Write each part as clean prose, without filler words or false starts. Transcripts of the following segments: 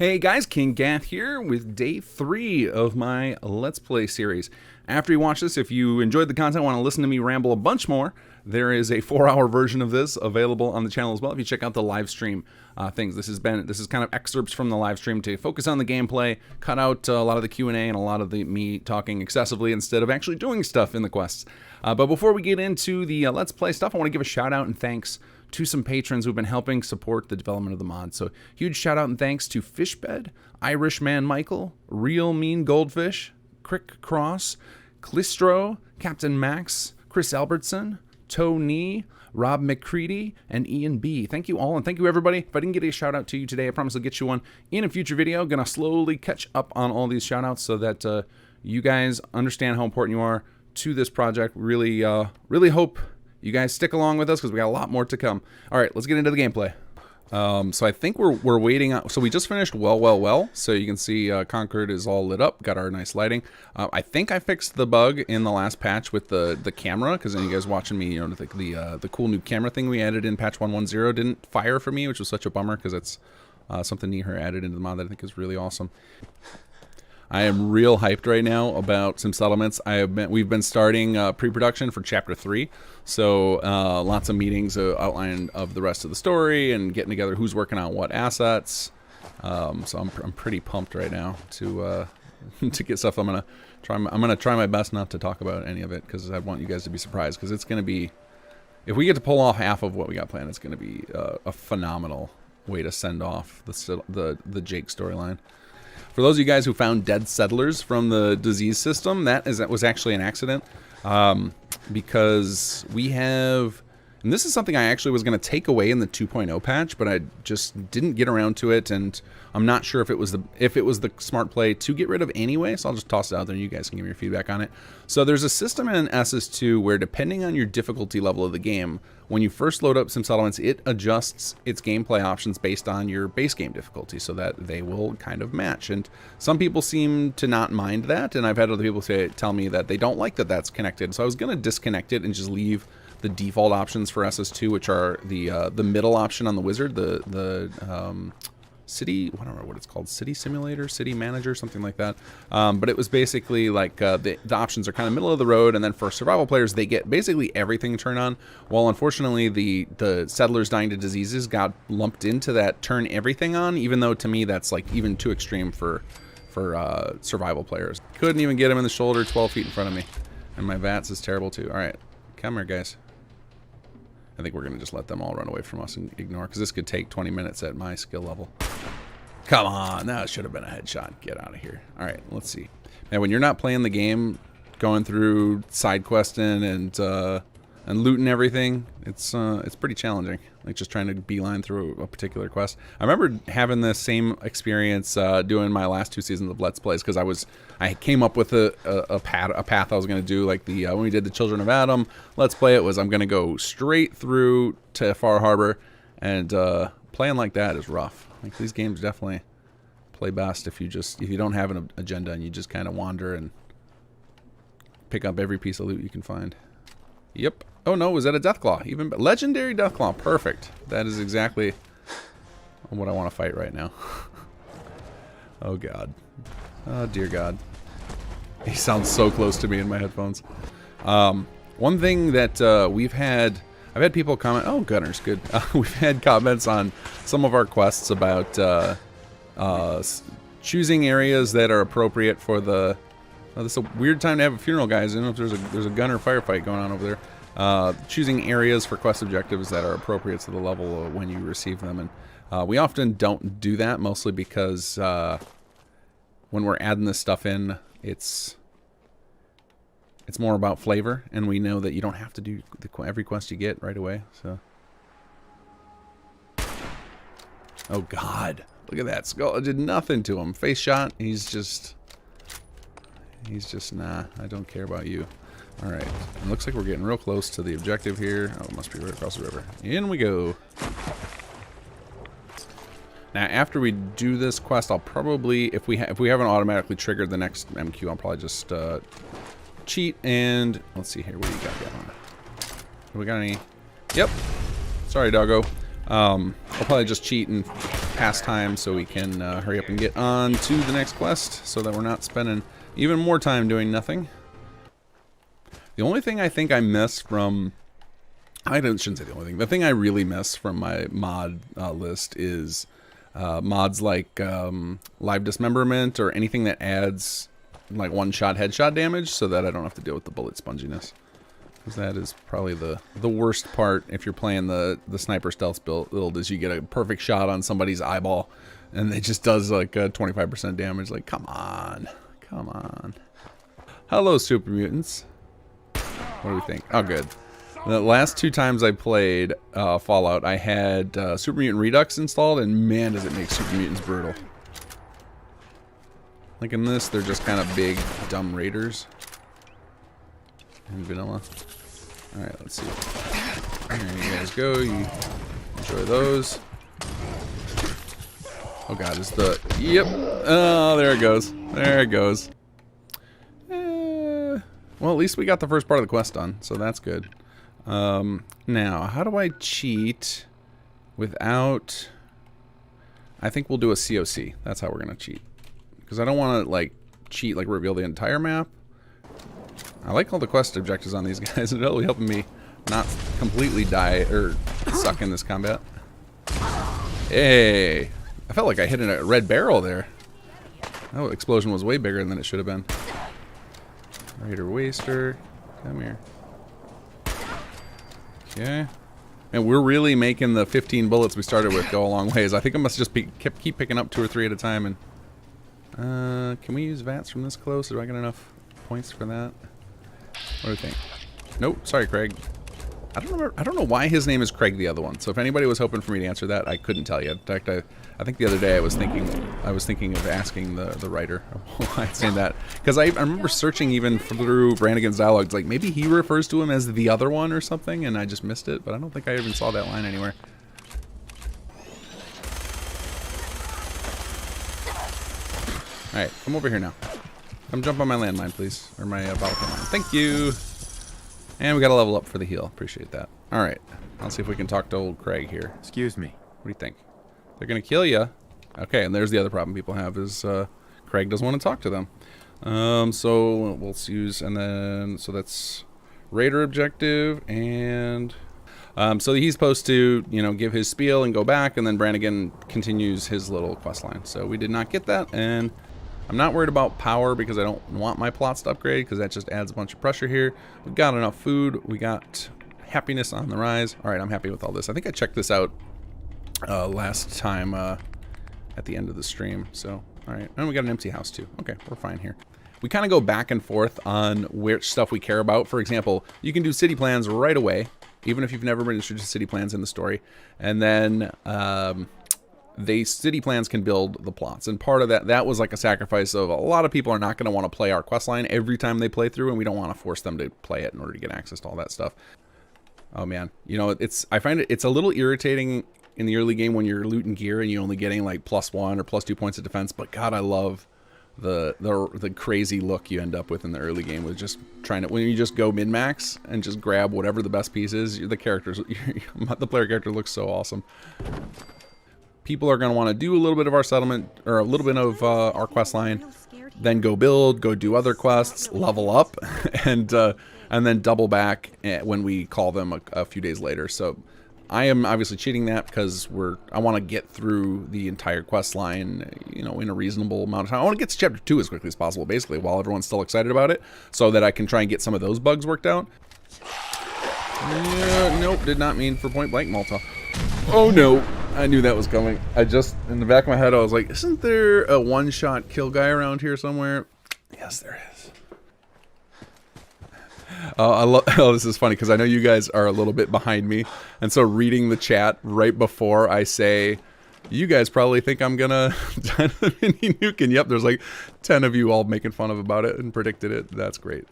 Hey guys, kinggath here with day 3 of my Let's Play series. After you watch this, if you enjoyed the content, want to listen to me ramble a bunch more, there is a 4-hour version of this available on the channel as well if you check out the live stream things. This is kind of excerpts from the live stream to focus on the gameplay, cut out a lot of the Q&A and a lot of the me talking excessively instead of actually doing stuff in the quests. But before we get into the Let's Play stuff, I want to give a shout out and thanks to some patrons who've been helping support the development of the mod. So huge shout out and thanks to Fishbed, Irishman Michael, Real Mean Goldfish, Crick Cross, Clistro, Captain Max, Chris Albertson, Tony, Rob McCready, and Ian B. Thank you all, and thank you everybody. If I didn't get a shout out to you today, I promise I'll get you one in a future video. Gonna slowly catch up on all these shout outs so that you guys understand how important you are to this project. Really hope you guys stick along with us because we got a lot more to come. All right, let's get into the gameplay. So I think we're waiting on, so we just finished well. So you can see Concord is all lit up, got our nice lighting. I think I fixed the bug in the last patch with the camera, because then you guys watching me, you know, the cool new camera thing we added in patch 1.10 didn't fire for me, which was such a bummer because it's something Neher added into the mod that I think is really awesome. I am real hyped right now about some settlements. We've been starting pre-production for chapter 3, so lots of meetings outline of the rest of the story and getting together who's working on what assets. So I'm pretty pumped right now to to get stuff. I'm gonna try my best not to talk about any of it because I want you guys to be surprised, because it's gonna be, if we get to pull off half of what we got planned, it's gonna be a phenomenal way to send off the Jake storyline. For those of you guys who found dead settlers from the disease system, that was actually an accident, because we have, and this is something I actually was going to take away in the 2.0 patch, but I just didn't get around to it, and I'm not sure if it was the smart play to get rid of anyway, so I'll just toss it out there and you guys can give me your feedback on it. So there's a system in SS2 where, depending on your difficulty level of the game, when you first load up some settlements, it adjusts its gameplay options based on your base game difficulty so that they will kind of match. And some people seem to not mind that, and I've had other people tell me that they don't like that that's connected. So I was going to disconnect it and just leave the default options for SS2, which are the middle option on the wizard, the city, I don't remember what it's called, city simulator, city manager, something like that. But it was basically like the options are kind of middle of the road, and then for survival players, they get basically everything turned on. Well, unfortunately, the settlers dying to diseases got lumped into that turn everything on, even though to me that's like even too extreme for survival players. Couldn't even get him in the shoulder 12 feet in front of me. And my VATS is terrible too. All right, come here, guys. I think we're going to just let them all run away from us and ignore, because this could take 20 minutes at my skill level. Come on, that should have been a headshot. Get out of here. All right, let's see. Now, when you're not playing the game, going through side questing and looting everything, it's pretty challenging. Like just trying to beeline through a particular quest. I remember having the same experience doing my last 2 seasons of Let's Plays, because I came up with a path I was going to do, like when we did the Children of Adam Let's Play. It was, I'm going to go straight through to Far Harbor, and playing like that is rough. Like, these games definitely play best if you don't have an agenda and you just kind of wander and pick up every piece of loot you can find. Yep. Oh no, was that a Deathclaw? Even legendary Deathclaw. Perfect. That is exactly what I want to fight right now. Oh god. Oh dear god. He sounds so close to me in my headphones. One thing that I've had people comment, oh, Gunner's good. We've had comments on some of our quests about choosing areas that are appropriate for the... this is a weird time to have a funeral, guys. I don't know if there's a Gunner firefight going on over there. Choosing areas for quest objectives that are appropriate to the level when you receive them. And we often don't do that, mostly because when we're adding this stuff in, it's more about flavor, and we know that you don't have to do every quest you get right away. So, oh god, look at that skull! It did nothing to him. Face shot. He's just nah. I don't care about you. All right. It looks like we're getting real close to the objective here. Oh, it must be right across the river. In we go. Now, after we do this quest, I'll probably, if we haven't automatically triggered the next MQ, I'll probably just cheat and let's see here. What do you got going on? Do we got any? Yep. Sorry, doggo. I'll probably just cheat and pastime so we can hurry up and get on to the next quest so that we're not spending even more time doing nothing. The only thing I think I miss from... shouldn't say the only thing. The thing I really miss from my mod list is mods like live dismemberment or anything that adds like one-shot headshot damage so that I don't have to deal with the bullet sponginess. Because that is probably the worst part if you're playing the sniper stealth build is you get a perfect shot on somebody's eyeball and it just does like 25% damage. Like, come on. Come on. Hello, Super Mutants. What do we think? Oh, good. The last 2 times I played Fallout, I had Super Mutant Redux installed, and man, does it make Super Mutants brutal. Like in this, they're just kind of big, dumb raiders. And vanilla. Alright, let's see. There you guys go. You enjoy those. Oh god, is the... Yep. Oh, there it goes. There it goes. Well, at least we got the first part of the quest done, so that's good. Now, how do I cheat without... I think we'll do a COC. That's how we're going to cheat. Because I don't want to, like, cheat, like, reveal the entire map. I like all the quest objectives on these guys. It's really helping me not completely die or suck in this combat. Hey! I felt like I hit a red barrel there. That explosion was way bigger than it should have been. Raider Waster. Come here. Okay. And we're really making the 15 bullets we started with go a long ways. I think I must just keep picking up 2 or 3 at a time. And can we use VATS from this close? Do I get enough points for that? What do you think? Nope. Sorry, Craig. I don't know why his name is Craig, the other one. So if anybody was hoping for me to answer that, I couldn't tell you. In fact, I think the other day I was thinking of asking the writer why I'm saying that, because I remember searching even through Brannigan's dialogues, like maybe he refers to him as the other one or something, and I just missed it. But I don't think I even saw that line anywhere. All right, come over here now. Come jump on my landmine, please, or my battlefield mine. Thank you. And we got to level up for the heal. Appreciate that. All right. Let's see if we can talk to old Craig here. Excuse me. What do you think? They're going to kill you. Okay, and there's the other problem people have is Craig doesn't want to talk to them. So we'll use, and then, so that's Raider objective, and so he's supposed to, you know, give his spiel and go back, and then Brannigan continues his little quest line. So we did not get that, and I'm not worried about power because I don't want my plots to upgrade because that just adds a bunch of pressure here. We got enough food. We got happiness on the rise. All right, I'm happy with all this. I think I checked this out last time at the end of the stream. So, all right. And we got an empty house too. Okay, we're fine here. We kind of go back and forth on which stuff we care about. For example, you can do city plans right away, even if you've never been introduced to city plans in the story. And then... city plans can build the plots, and part of that was like a sacrifice of a lot of people are not going to want to play our quest line every time they play through, and we don't want to force them to play it in order to get access to all that stuff. Oh man, you know, I find it's a little irritating in the early game when you're looting gear and you're only getting like +1 or +2 points of defense, but god, I love the crazy look you end up with in the early game with just trying to, when you just go min-max and just grab whatever the best piece is. The player character looks so awesome. People are going to want to do a little bit of our settlement, or a little bit of our quest line, then go build, go do other quests, level up, and then double back when we call them a few days later. So I am obviously cheating that because I want to get through the entire quest line, you know, in a reasonable amount of time. I want to get to chapter 2 as quickly as possible, basically, while everyone's still excited about it, so that I can try and get some of those bugs worked out. Yeah, nope, did not mean for point blank Malta. Oh no. I knew that was coming. I just, in the back of my head, I was like, isn't there a one-shot kill guy around here somewhere? Yes, there is. Oh, this is funny because I know you guys are a little bit behind me. And so reading the chat right before I say, you guys probably think I'm gonna die to the mini nuke. And yep, there's like 10 of you all making fun of about it and predicted it. That's great.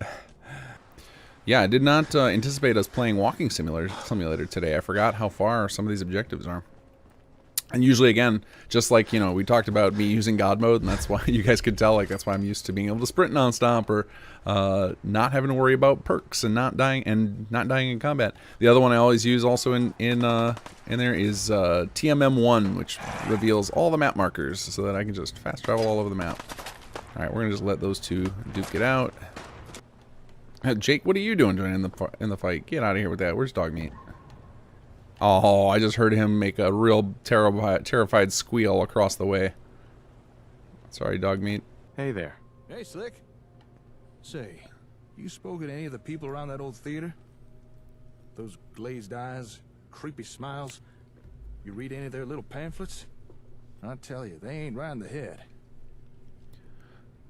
Yeah, I did not anticipate us playing Walking Simulator today. I forgot how far some of these objectives are. And usually, again, just like, you know, we talked about me using God mode, and that's why you guys could tell, like, that's why I'm used to being able to sprint nonstop, or not having to worry about perks and not dying in combat. The other one I always use also in there is TMM1, which reveals all the map markers so that I can just fast travel all over the map. All right, we're gonna just let those two duke it out. Jake, what are you doing in the fight? Get out of here with that. Where's Dogmeat? Oh, I just heard him make a real terrified squeal across the way. Sorry, Dogmeat. Hey there. Hey, Slick. Say, you spoken to any of the people around that old theater? Those glazed eyes, creepy smiles. You read any of their little pamphlets? I tell you, they ain't right in the head.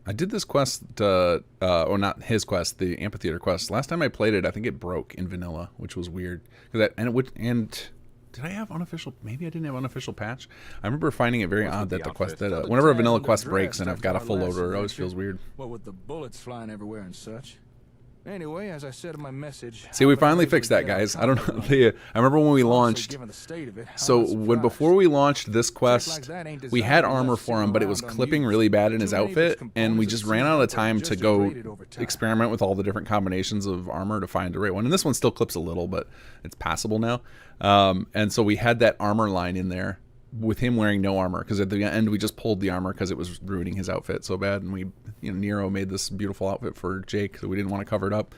I did this quest, or not his quest, the amphitheater quest. Last time I played it, I think it broke in vanilla, which was weird. And did I have unofficial? Maybe I didn't have unofficial patch. I remember finding it very odd that the quest that whenever a vanilla quest breaks and I've got a full loader, it always feels weird. What with the bullets flying everywhere and such. Anyway, as I said in my message, see, we finally fixed that, guys. I don't know. I remember when we launched. So before we launched this quest, we had armor for him, but it was clipping really bad in his outfit, and we just ran out of time to go experiment with all the different combinations of armor to find the right one. And this one still clips a little, but it's passable now. And so we had that armor line in there with him wearing no armor, because at the end we just pulled the armor because it was ruining his outfit so bad, and we, you know, Nero made this beautiful outfit for Jake, so we didn't want to cover it up.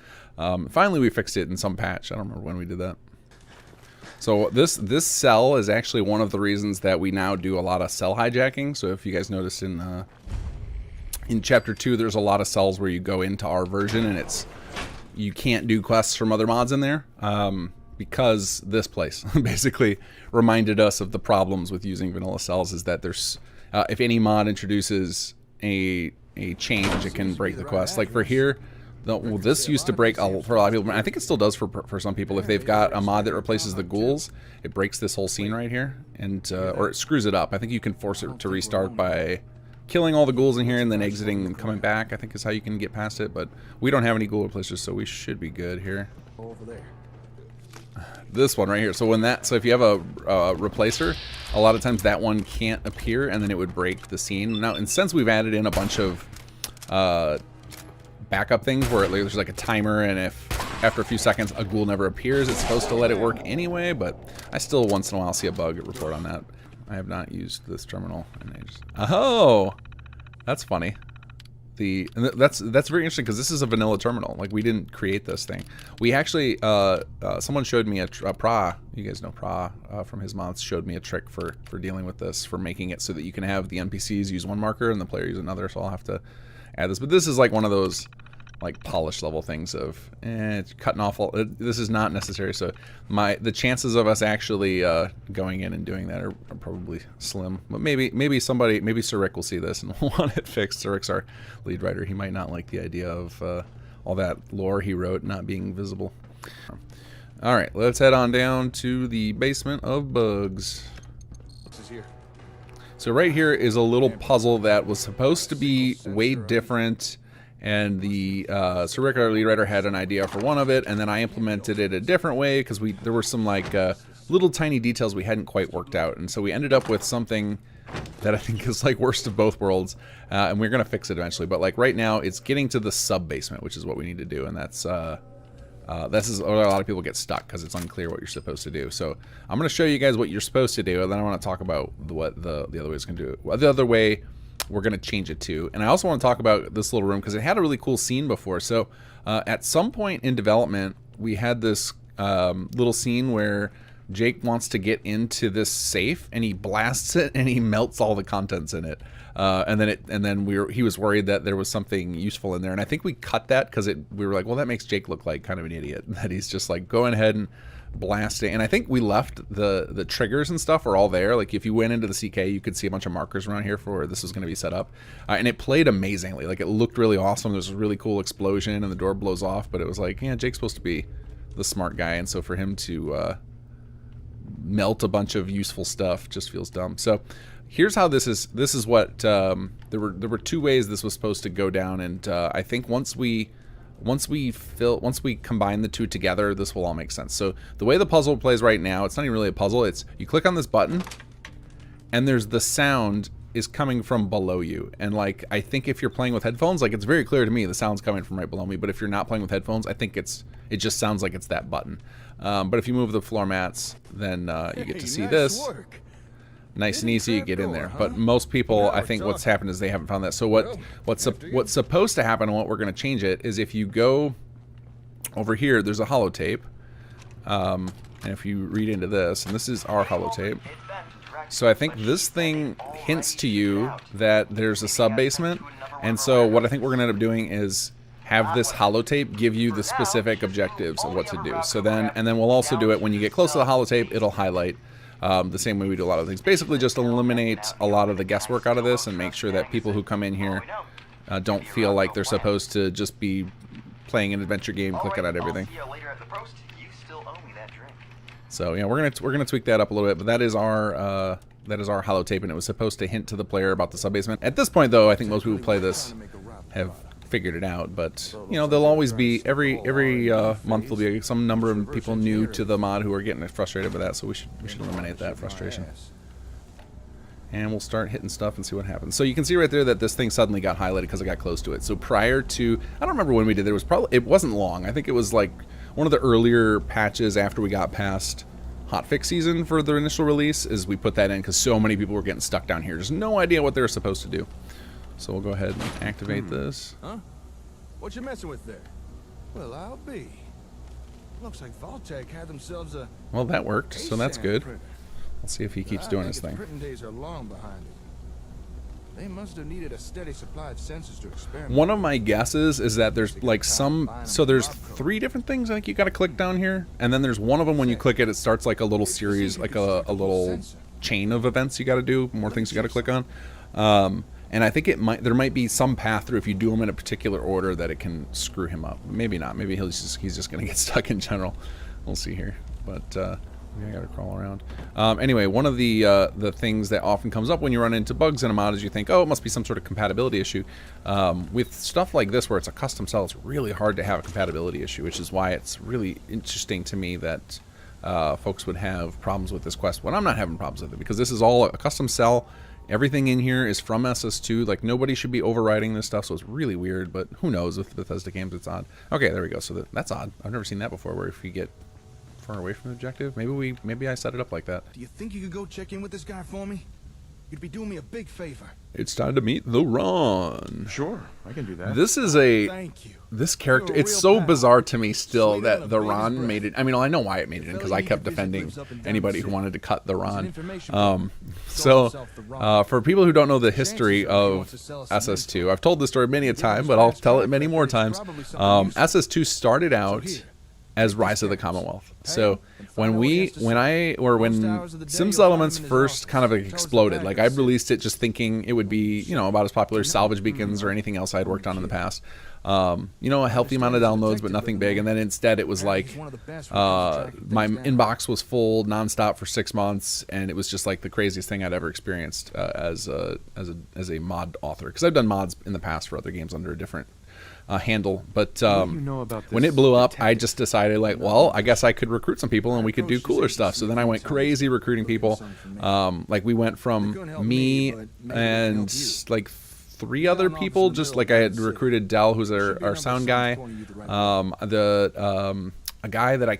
Finally we fixed it in some patch. I don't remember when we did that. So this cell is actually one of the reasons that we now do a lot of cell hijacking. So if you guys noticed in chapter 2, there's a lot of cells where you go into our version and you can't do quests from other mods in there. Because this place basically reminded us of the problems with using vanilla cells, is that there's if any mod introduces a change, it can break the quest. Like for here, this used to break for a lot of people. I think it still does for some people. If they've got a mod that replaces the ghouls, it breaks this whole scene right here, and or it screws it up. I think you can force it to restart by killing all the ghouls in here and then exiting and coming back, I think is how you can get past it. But we don't have any ghoul replacers, so we should be good here. Over there. This one right here. So if you have a replacer, a lot of times that one can't appear, and then it would break the scene. Now, and since we've added in a bunch of backup things where there's like a timer, and if after a few seconds a ghoul never appears, it's supposed to let it work anyway. But I still once in a while see a bug report on that. I have not used this terminal in ages. Oh, that's funny. That's very interesting, because this is a vanilla terminal. Like, we didn't create this thing. We actually someone showed me a Pra, you guys know Pra from his mods, showed me a trick for dealing with this, for making it so that you can have the NPCs use one marker and the player use another. So I'll have to add this, but this is like one of those like polish level things of cutting off all. This is not necessary. So the chances of us actually going in and doing that are probably slim. But maybe Sir Rick will see this and will want it fixed. Sir Rick's our lead writer. He might not like the idea of all that lore he wrote not being visible. All right, let's head on down to the basement of bugs. This is here. So right here is a little puzzle that was supposed to be way different. And the Sir Rick, our lead writer, had an idea for one of it, and then I implemented it a different way because there were some like little tiny details we hadn't quite worked out, and so we ended up with something that I think is like worst of both worlds, and we're gonna fix it eventually. But like right now, it's getting to the sub basement, which is what we need to do, and this is where a lot of people get stuck because it's unclear what you're supposed to do. So I'm gonna show you guys what you're supposed to do, and then I want to talk about what the other way is gonna do. The other way we're going to change it to. And I also want to talk about this little room because it had a really cool scene before. So at some point in development, we had this little scene where Jake wants to get into this safe, and he blasts it and he melts all the contents in it. And then he was worried that there was something useful in there. And I think we cut that because we were like, well, that makes Jake look like kind of an idiot, that he's just like going ahead and blasting. And I think we left the triggers and stuff are all there. Like if you went into the CK, you could see a bunch of markers around here for where this was going to be set up, and it played amazingly. Like it looked really awesome. There's a really cool explosion and the door blows off, but it was like, yeah, Jake's supposed to be the smart guy, and so for him to melt a bunch of useful stuff just feels dumb. So here's how this is what there were two ways this was supposed to go down, and I think once we combine the two together, this will all make sense. So the way the puzzle plays right now, it's not even really a puzzle. It's you click on this button, and there's the sound is coming from below you. And like, I think if you're playing with headphones, like it's very clear to me the sound's coming from right below me. But if you're not playing with headphones, I think it just sounds like it's that button. But if you move the floor mats, then you get to see this. Nice and easy, you get in there. But most people, I think what's happened is they haven't found that. So what's supposed to happen and what we're going to change it is if you go over here, there's a holotape. And if you read into this, and this is our holotape. So I think this thing hints to you that there's a sub-basement. And so what I think we're going to end up doing is have this holotape give you the specific objectives of what to do. So then, and then we'll also do it when you get close to the holotape, it'll highlight the same way we do a lot of things. Basically just eliminate a lot of the guesswork out of this and make sure that people who come in here don't feel like they're supposed to just be playing an adventure game, clicking at everything. So yeah, we're gonna tweak that up a little bit, but that is our holotape, and it was supposed to hint to the player about the sub-basement. At this point, though, I think most people who play this have figured it out, but you know, there'll always be every month there'll be some number of people new to the mod who are getting frustrated with that. So we should eliminate that frustration. And we'll start hitting stuff and see what happens. So you can see right there that this thing suddenly got highlighted because I got close to it. So prior to, I don't remember when we did it. It wasn't long. I think it was like one of the earlier patches after we got past hotfix season for the initial release, is we put that in because so many people were getting stuck down here. Just no idea what they were supposed to do. So we'll go ahead and activate this. Huh? What you messing with there? Well, I'll be. Looks like Vault-Tec had themselves a... Well, that worked, so that's good. Let's see if he keeps doing his thing. Printing days are long behind it. They must have needed a steady supply of sensors to experiment. One of my guesses is that there's like so there's 3 different things I think you got to click down here, and then there's one of them when you click it, it starts like a little series, like a little chain of events you got to do, more things you got to click on. And I think there might be some path through if you do them in a particular order that it can screw him up. Maybe not. Maybe he's just going to get stuck in general. We'll see here. But I gotta crawl around. Anyway, one of the things that often comes up when you run into bugs in a mod is you think, oh, it must be some sort of compatibility issue. With stuff like this where it's a custom cell, it's really hard to have a compatibility issue, which is why it's really interesting to me that folks would have problems with this quest when I'm not having problems with it, because this is all a custom cell. Everything in here is from SS2. Like, nobody should be overriding this stuff, so it's really weird, but who knows, with Bethesda games it's odd. Okay, there we go. So that's odd. I've never seen that before, where if you get far away from the objective, maybe I set it up like that. Do you think you could go check in with this guy for me? You'd be doing me a big favor. It's time to meet the Ron. Sure, I can do that. This is Thank you. this character, it's so bizarre to me still that the Ron made it. I mean, I know why it made it in, because I kept defending anybody who wanted to cut the Ron. For people who don't know the history of SS2, I've told this story many a time, but I'll tell it many more times. SS2 started out as Rise of the Commonwealth. So when Sim Settlements first kind of exploded, like I released it just thinking it would be, you know, about as popular as Salvage Beacons or anything else I'd worked on in the past. You know, a healthy amount of downloads, but nothing big. And then instead it was like, my inbox was full nonstop for 6 months, and it was just like the craziest thing I'd ever experienced as a mod author. Because I've done mods in the past for other games under a different handle, but when it blew up, I just decided, like, well, I guess I could recruit some people and we could do cooler stuff. So then I went crazy recruiting people. Like, we went from me and like 3 other people, just like I had recruited Dell, who's our sound guy, a guy that I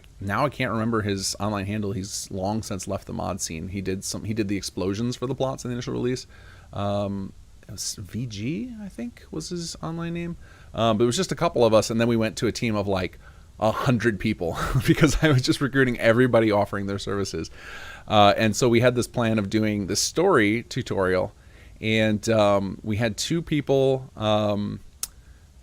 can't remember his online handle. He's long since left the mod scene. He did the explosions for the plots in the initial release. It was VG, I think, was his online name. But it was just a couple of us, and then we went to a team of like 100 people because I was just recruiting everybody offering their services. And so we had this plan of doing this story tutorial, and we had 2 people, and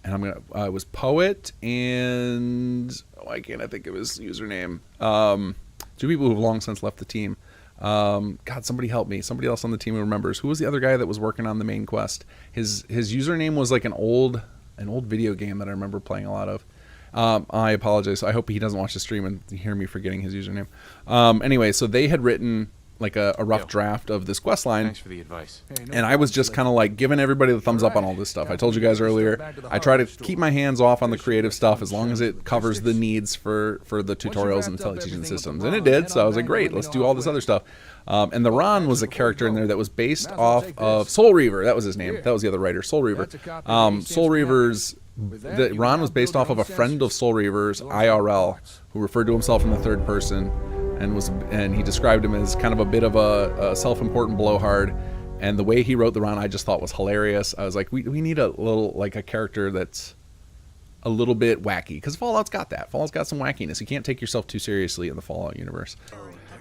it was Poet and why can't I think of his username? 2 people who've long since left the team. God, somebody help me. Somebody else on the team who remembers. Who was the other guy that was working on the main quest? His username was like an old video game that I remember playing a lot of. I apologize. I hope he doesn't watch the stream and hear me forgetting his username. Anyway, so they had written a rough draft of this quest line. Thanks for the advice. And I was just kind of like giving everybody the thumbs up on all this stuff. I told you guys earlier, I try to keep my hands off on the creative stuff as long as it covers the needs for the tutorials and teaching systems. And it did, so I was like, great, let's do all this other stuff. And the Ron was a character in there that was based off of Soul Reaver. That was his name. That was the other writer, Soul Reaver. Soul Reaver's... Ron was based off of a friend of Soul Reaver's, IRL, who referred to himself in the third person, and he described him as kind of a bit of a self-important blowhard. And the way he wrote the Ron, I just thought was hilarious. I was like, we need a little, like, a character that's a little bit wacky, because Fallout's got that. Fallout's got some wackiness. You can't take yourself too seriously in the Fallout universe.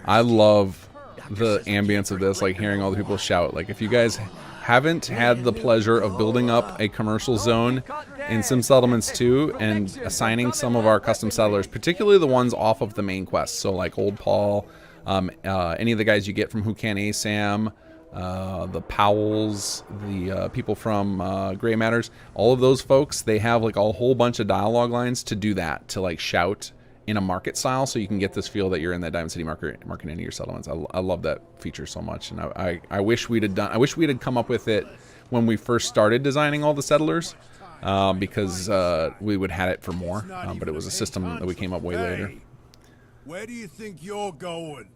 I love the ambience of this, like hearing all the people shout. Like, if you guys haven't had the pleasure of building up a commercial zone in Sim Settlements 2 and assigning some of our custom settlers, particularly the ones off of the main quest, so like Old Paul, any of the guys you get from Who Can ASAM, the Powells, the people from Gray Matters, all of those folks, they have like a whole bunch of dialogue lines to do that, to like shout in a market style, so you can get this feel that you're in that Diamond City market into your settlements. I love that feature so much, and I wish we'd had come up with it when we first started designing all the settlers, because we would have had it for more, but it was a system that we came up way later. Where do you think you're going?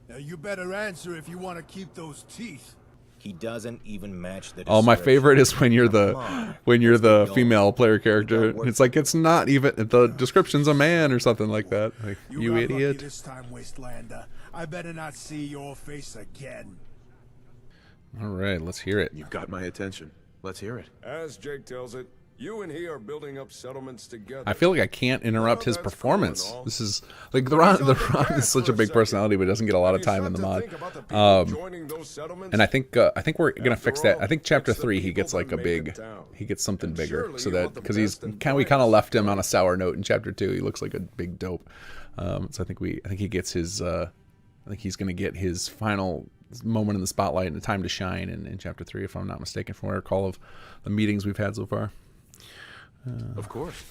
Now you better answer if you want to keep those teeth. He doesn't even match the Oh, my description. favorite is when you're the female player character. It's like, it's not even, the description's a man or something like that. Like, you got idiot. lucky this time, Wastelander. I better not see your face again. All right, let's hear it. You've got my attention. Let's hear it. As Jake tells it, you and he are building up settlements together. I feel like I can't interrupt his performance. This is like the Ron is such a big personality, but doesn't get a lot of time in the mod. And I think we're gonna fix that. I think chapter 3 he gets like he gets something bigger, so that because we kind of left him on a sour note in chapter 2. He looks like a big dope. So I think he gets his. I think he's gonna get his final moment in the spotlight and the time to shine in chapter 3, if I'm not mistaken, from what I recall of the meetings we've had so far. Of course.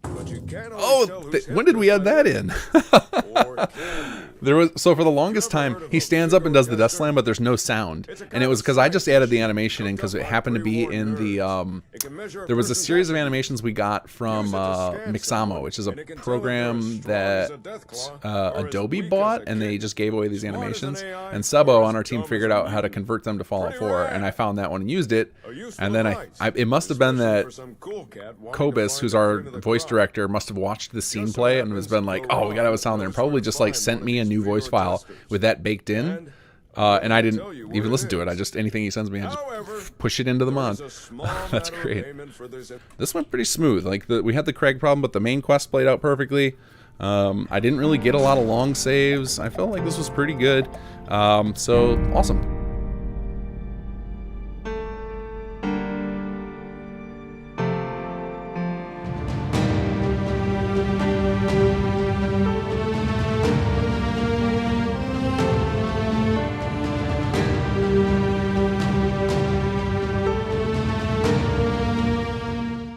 But you can't always tell who's when did we add that in? or can you? There was, so for the longest time he stands up and does the death slam, but there's no sound, and it was because I just added the animation in because it happened to be in the there was a series of animations we got from Mixamo, which is a program that Adobe bought, and they just gave away these animations, and Sebo on our team figured out how to convert them to Fallout 4, and I found that one and used it, and then it must have been that Kobus, who's our voice director, must have watched the scene play and has been like, oh, we gotta have a sound there, and probably just like sent me a new voice file with that baked in, and I didn't even listen to it. I just, anything he sends me, I just push it into the mod. That's great. This went pretty smooth. Like, we had the Craig problem, but the main quest played out perfectly. I didn't really get a lot of long saves. I felt like this was pretty good. So awesome.